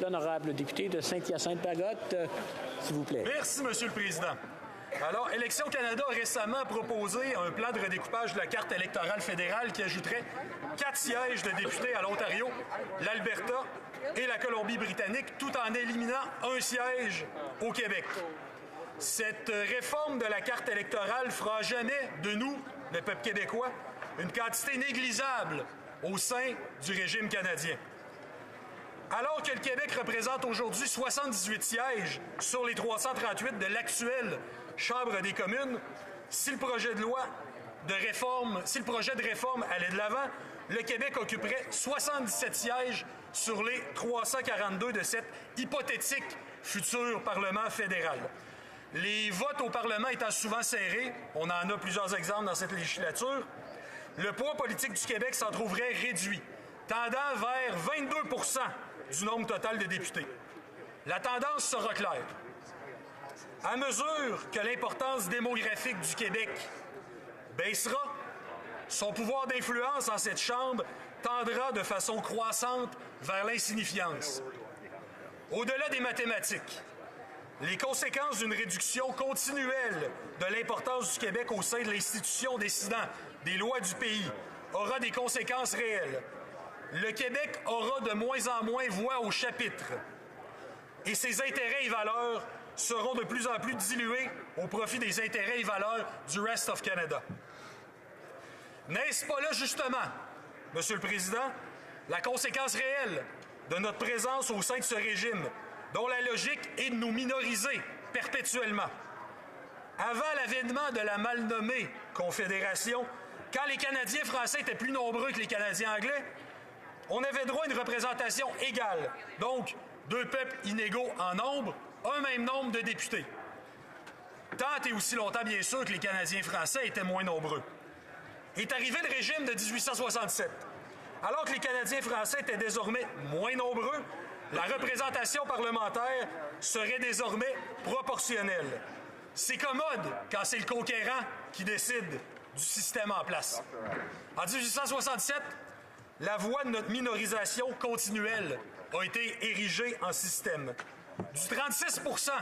L'honorable député de Saint-Hyacinthe-Bagotte, s'il vous plaît. Merci, Monsieur le Président. Alors, Élections Canada a récemment proposé un plan de redécoupage de la carte électorale fédérale qui ajouterait 4 sièges de députés à l'Ontario, l'Alberta et la Colombie-Britannique, tout en éliminant un siège au Québec. Cette réforme de la carte électorale fera jamais de nous, le peuple québécois, une quantité négligeable au sein du régime canadien. Alors que le Québec représente aujourd'hui 78 sièges sur les 338 de l'actuelle Chambre des communes, si le projet de réforme allait de l'avant, le Québec occuperait 77 sièges sur les 342 de cet hypothétique futur Parlement fédéral. Les votes au Parlement étant souvent serrés, on en a plusieurs exemples dans cette législature, le poids politique du Québec s'en trouverait réduit, tendant vers 22 % du nombre total de députés. La tendance sera claire. À mesure que l'importance démographique du Québec baissera, son pouvoir d'influence en cette Chambre tendra de façon croissante vers l'insignifiance. Au-delà des mathématiques, les conséquences d'une réduction continuelle de l'importance du Québec au sein de l'institution décidant des lois du pays aura des conséquences réelles. Le Québec aura de moins en moins voix au chapitre et ses intérêts et valeurs seront de plus en plus dilués au profit des intérêts et valeurs du Rest of Canada. N'est-ce pas là, justement, Monsieur le Président, la conséquence réelle de notre présence au sein de ce régime, dont la logique est de nous minoriser perpétuellement? Avant l'avènement de la mal nommée Confédération, quand les Canadiens français étaient plus nombreux que les Canadiens anglais, on avait droit à une représentation égale, donc 2 peuples inégaux en nombre, un même nombre de députés. Tant et aussi longtemps, bien sûr, que les Canadiens français étaient moins nombreux. Est arrivé le régime de 1867. Alors que les Canadiens français étaient désormais moins nombreux, la représentation parlementaire serait désormais proportionnelle. C'est commode quand c'est le conquérant qui décide du système en place. En 1867, la voie de notre minorisation continuelle a été érigée en système. Du 36 %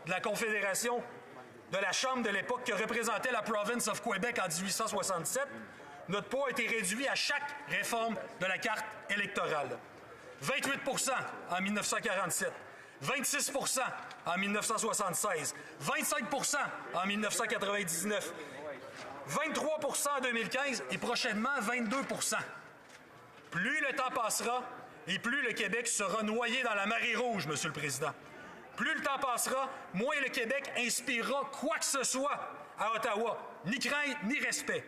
de la Confédération de la Chambre de l'époque que représentait la Province of Québec en 1867, notre poids a été réduit à chaque réforme de la carte électorale. 28 % en 1947, 26 % en 1976, 25 % en 1999, 23 % en 2015 et prochainement 22 %. Plus le temps passera et plus le Québec sera noyé dans la marée rouge, Monsieur le Président. Plus le temps passera, moins le Québec inspirera quoi que ce soit à Ottawa, ni crainte ni respect.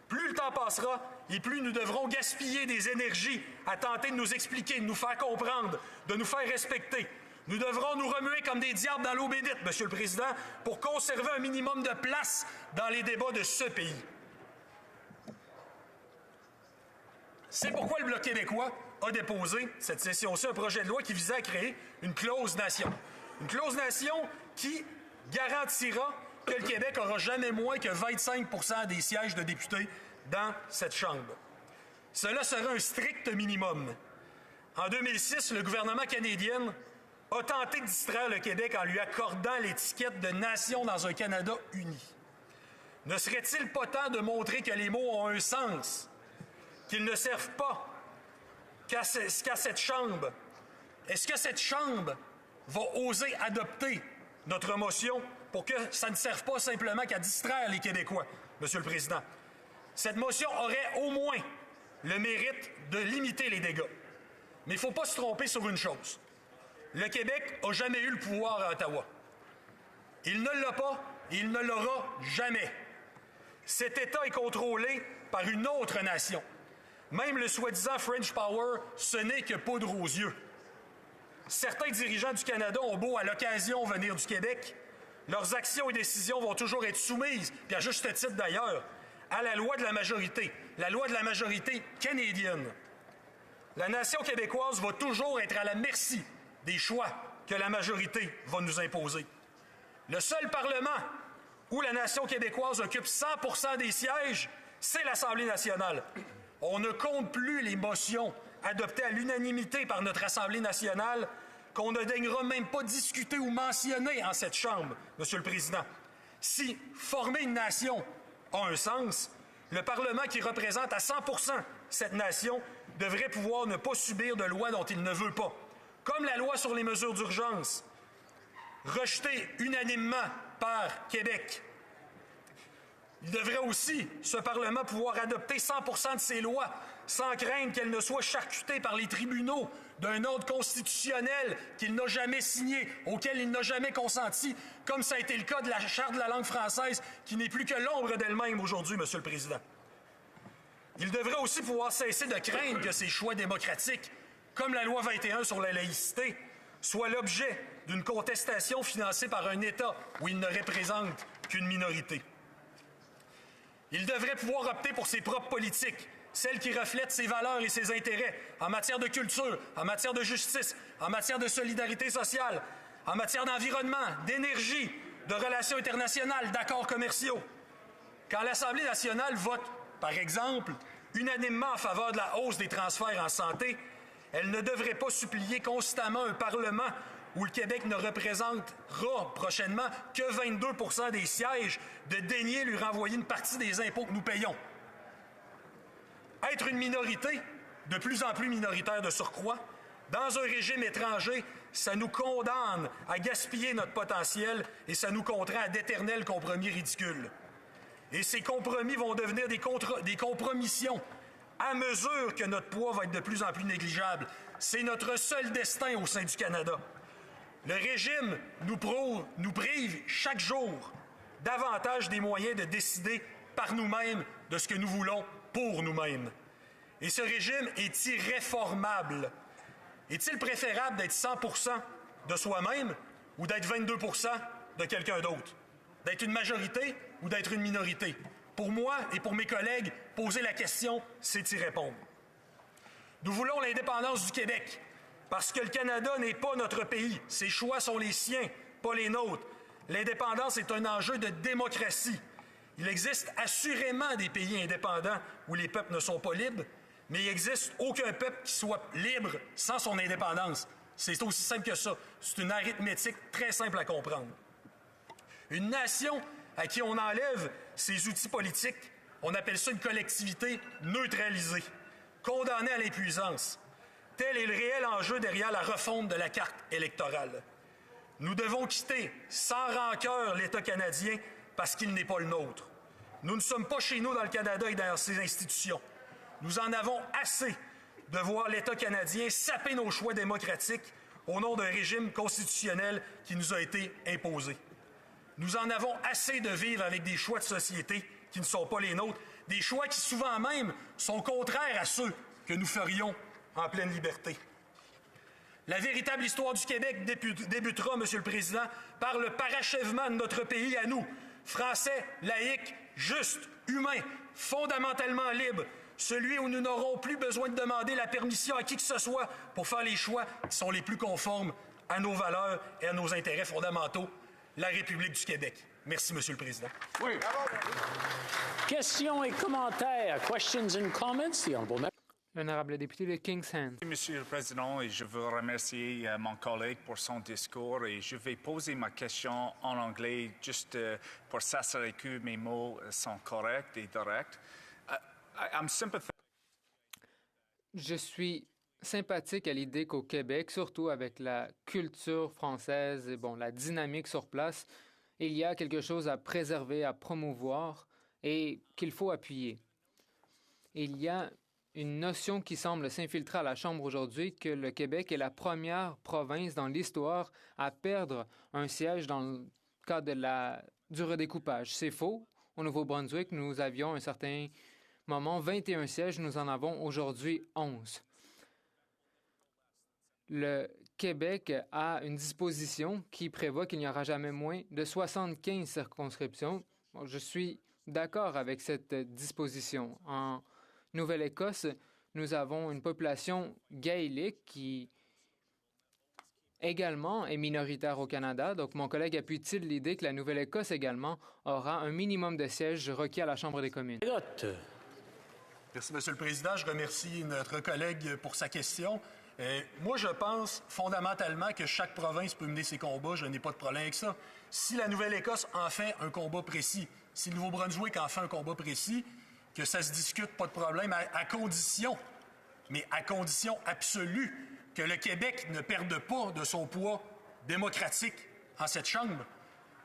Plus le temps passera et plus nous devrons gaspiller des énergies à tenter de nous expliquer, de nous faire comprendre, de nous faire respecter. Nous devrons nous remuer comme des diables dans l'eau bénite, Monsieur le Président, pour conserver un minimum de place dans les débats de ce pays. C'est pourquoi le Bloc québécois a déposé, cette session-ci, un projet de loi qui visait à créer une clause nation. Une clause nation qui garantira que le Québec n'aura jamais moins que 25 % des sièges de députés dans cette Chambre. Cela sera un strict minimum. En 2006, le gouvernement canadien a tenté de distraire le Québec en lui accordant l'étiquette de nation dans un Canada uni. Ne serait-il pas temps de montrer que les mots ont un sens, qu'ils ne servent pas qu'à cette Chambre? Est-ce que cette Chambre va oser adopter notre motion pour que ça ne serve pas simplement qu'à distraire les Québécois, Monsieur le Président? Cette motion aurait au moins le mérite de limiter les dégâts. Mais il ne faut pas se tromper sur une chose. Le Québec n'a jamais eu le pouvoir à Ottawa. Il ne l'a pas et il ne l'aura jamais. Cet État est contrôlé par une autre nation. Même le soi-disant French Power, ce n'est que poudre aux yeux. Certains dirigeants du Canada ont beau à l'occasion venir du Québec, leurs actions et décisions vont toujours être soumises, puis à juste titre d'ailleurs, à la loi de la majorité canadienne. La nation québécoise va toujours être à la merci des choix que la majorité va nous imposer. Le seul Parlement où la nation québécoise occupe 100 % des sièges, c'est l'Assemblée nationale. On ne compte plus les motions adoptées à l'unanimité par notre Assemblée nationale qu'on ne daignera même pas discuter ou mentionner en cette Chambre, Monsieur le Président. Si former une nation a un sens, le Parlement qui représente à 100 % cette nation devrait pouvoir ne pas subir de loi dont il ne veut pas, comme la loi sur les mesures d'urgence, rejetée unanimement par Québec. Il devrait aussi, ce Parlement, pouvoir adopter 100 % de ces lois sans craindre qu'elles ne soient charcutées par les tribunaux d'un ordre constitutionnel qu'il n'a jamais signé, auquel il n'a jamais consenti, comme ça a été le cas de la Charte de la langue française, qui n'est plus que l'ombre d'elle-même aujourd'hui, Monsieur le Président. Il devrait aussi pouvoir cesser de craindre que ces choix démocratiques, comme la loi 21 sur la laïcité, soient l'objet d'une contestation financée par un État où il ne représente qu'une minorité. Il devrait pouvoir opter pour ses propres politiques, celles qui reflètent ses valeurs et ses intérêts en matière de culture, en matière de justice, en matière de solidarité sociale, en matière d'environnement, d'énergie, de relations internationales, d'accords commerciaux. Quand l'Assemblée nationale vote, par exemple, unanimement en faveur de la hausse des transferts en santé, elle ne devrait pas supplier constamment un Parlement où le Québec ne représentera prochainement que 22 % des sièges, de daigner lui renvoyer une partie des impôts que nous payons. Être une minorité, de plus en plus minoritaire de surcroît, dans un régime étranger, ça nous condamne à gaspiller notre potentiel et ça nous contraint à d'éternels compromis ridicules. Et ces compromis vont devenir des compromissions à mesure que notre poids va être de plus en plus négligeable. C'est notre seul destin au sein du Canada. Le régime nous prive chaque jour davantage des moyens de décider par nous-mêmes de ce que nous voulons pour nous-mêmes. Et ce régime est irréformable. Est-il préférable d'être 100 % de soi-même ou d'être 22 % de quelqu'un d'autre? D'être une majorité ou d'être une minorité? Pour moi et pour mes collègues, poser la question, c'est y répondre. Nous voulons l'indépendance du Québec parce que le Canada n'est pas notre pays. Ses choix sont les siens, pas les nôtres. L'indépendance est un enjeu de démocratie. Il existe assurément des pays indépendants où les peuples ne sont pas libres, mais il n'existe aucun peuple qui soit libre sans son indépendance. C'est aussi simple que ça. C'est une arithmétique très simple à comprendre. Une nation à qui on enlève ses outils politiques, on appelle ça une collectivité neutralisée, condamnée à l'épuisance. Tel est le réel enjeu derrière la refonte de la carte électorale. Nous devons quitter sans rancœur l'État canadien parce qu'il n'est pas le nôtre. Nous ne sommes pas chez nous dans le Canada et dans ses institutions. Nous en avons assez de voir l'État canadien saper nos choix démocratiques au nom d'un régime constitutionnel qui nous a été imposé. Nous en avons assez de vivre avec des choix de société qui ne sont pas les nôtres, des choix qui souvent même sont contraires à ceux que nous ferions en pleine liberté. La véritable histoire du Québec débutera, Monsieur le Président, par le parachèvement de notre pays à nous, Français, laïques, justes, humains, fondamentalement libres, celui où nous n'aurons plus besoin de demander la permission à qui que ce soit pour faire les choix qui sont les plus conformes à nos valeurs et à nos intérêts fondamentaux, la République du Québec. Merci, Monsieur le Président. Oui. Questions et commentaires. Questions and comments. The honorable member. L'honorable député de Kingsand. Monsieur le Président, et je veux remercier mon collègue pour son discours et je vais poser ma question en anglais juste pour s'assurer que mes mots sont corrects et directs. I'm sympathetic. Je suis sympathique à l'idée qu'au Québec, surtout avec la culture française et la dynamique sur place, il y a quelque chose à préserver, à promouvoir et qu'il faut appuyer. Il y a une notion qui semble s'infiltrer à la Chambre aujourd'hui que le Québec est la première province dans l'histoire à perdre un siège dans le cadre du redécoupage. C'est faux. Au Nouveau-Brunswick, nous avions à un certain moment 21 sièges. Nous en avons aujourd'hui 11. Le Québec a une disposition qui prévoit qu'il n'y aura jamais moins de 75 circonscriptions. Je suis d'accord avec cette disposition. En Nouvelle-Écosse, nous avons une population gaélique qui également est minoritaire au Canada. Donc, mon collègue appuie-t-il l'idée que la Nouvelle-Écosse également aura un minimum de sièges requis à la Chambre des communes? Merci, Monsieur le Président. Je remercie notre collègue pour sa question. Moi, je pense fondamentalement que chaque province peut mener ses combats. Je n'ai pas de problème avec ça. Si la Nouvelle-Écosse en fait un combat précis, si le Nouveau-Brunswick en fait un combat précis, que ça se discute, pas de problème, à condition, mais à condition absolue, que le Québec ne perde pas de son poids démocratique en cette Chambre.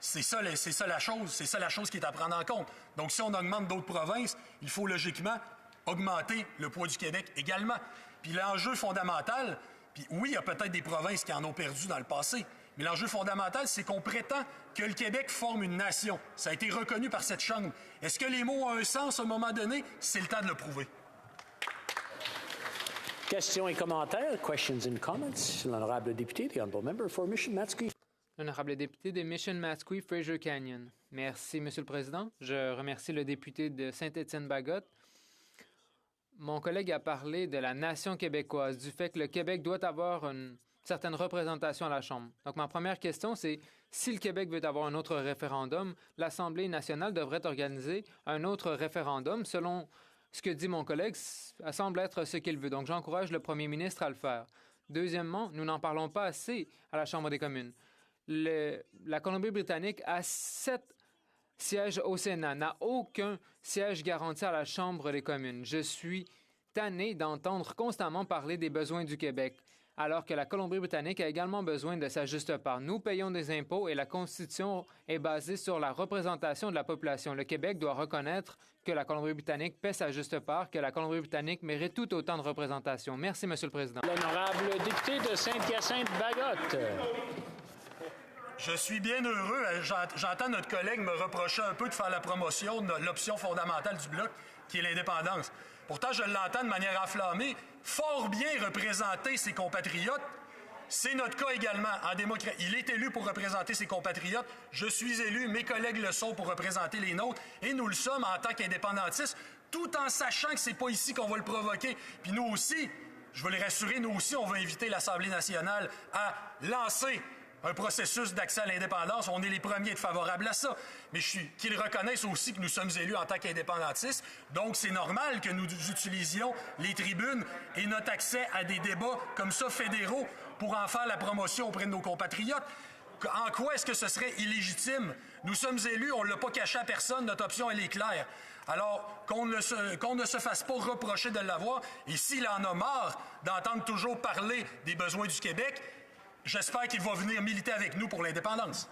C'est ça la chose qui est à prendre en compte. Donc, si on augmente d'autres provinces, il faut logiquement augmenter le poids du Québec également. Puis l'enjeu fondamental, puis oui, il y a peut-être des provinces qui en ont perdu dans le passé, mais l'enjeu fondamental, c'est qu'on prétend que le Québec forme une nation. Ça a été reconnu par cette Chambre. Est-ce que les mots ont un sens à un moment donné? C'est le temps de le prouver. Questions et commentaires. Questions and comments. L'honorable député, the honorable member for Mission-Matsqui. L'honorable député de Mission-Matsqui, Fraser Canyon. Merci, Monsieur le Président. Je remercie le député de Saint-Étienne-Bagotte. Mon collègue a parlé de la nation québécoise, du fait que le Québec doit avoir une certaine représentation à la Chambre. Donc, ma première question, c'est si le Québec veut avoir un autre référendum, l'Assemblée nationale devrait organiser un autre référendum selon ce que dit mon collègue, ça semble être ce qu'il veut. Donc, j'encourage le premier ministre à le faire. Deuxièmement, nous n'en parlons pas assez à la Chambre des communes. La Colombie-Britannique a 7 siège au Sénat, n'a aucun siège garanti à la Chambre des communes. Je suis tanné d'entendre constamment parler des besoins du Québec, alors que la Colombie-Britannique a également besoin de sa juste part. Nous payons des impôts et la Constitution est basée sur la représentation de la population. Le Québec doit reconnaître que la Colombie-Britannique paie sa juste part, que la Colombie-Britannique mérite tout autant de représentation. Merci, Monsieur le Président. L'honorable député de Saint-Hyacinthe-Bagotte. Je suis bien heureux. J'entends notre collègue me reprocher un peu de faire la promotion de l'option fondamentale du Bloc, qui est l'indépendance. Pourtant, je l'entends de manière enflammée, fort bien représenter ses compatriotes. C'est notre cas également en démocratie. Il est élu pour représenter ses compatriotes. Je suis élu, mes collègues le sont pour représenter les nôtres. Et nous le sommes en tant qu'indépendantistes, tout en sachant que c'est pas ici qu'on va le provoquer. Puis nous aussi, je veux les rassurer, nous aussi, on va inviter l'Assemblée nationale à lancer un processus d'accès à l'indépendance. On est les premiers à être favorables à ça. Mais qu'ils reconnaissent aussi que nous sommes élus en tant qu'indépendantistes. Donc, c'est normal que nous utilisions les tribunes et notre accès à des débats comme ça fédéraux pour en faire la promotion auprès de nos compatriotes. En quoi est-ce que ce serait illégitime? Nous sommes élus, on ne l'a pas caché à personne, notre option, elle est claire. Alors, qu'on ne se fasse pas reprocher de l'avoir. Et s'il en a marre d'entendre toujours parler des besoins du Québec, j'espère qu'il va venir militer avec nous pour l'indépendance.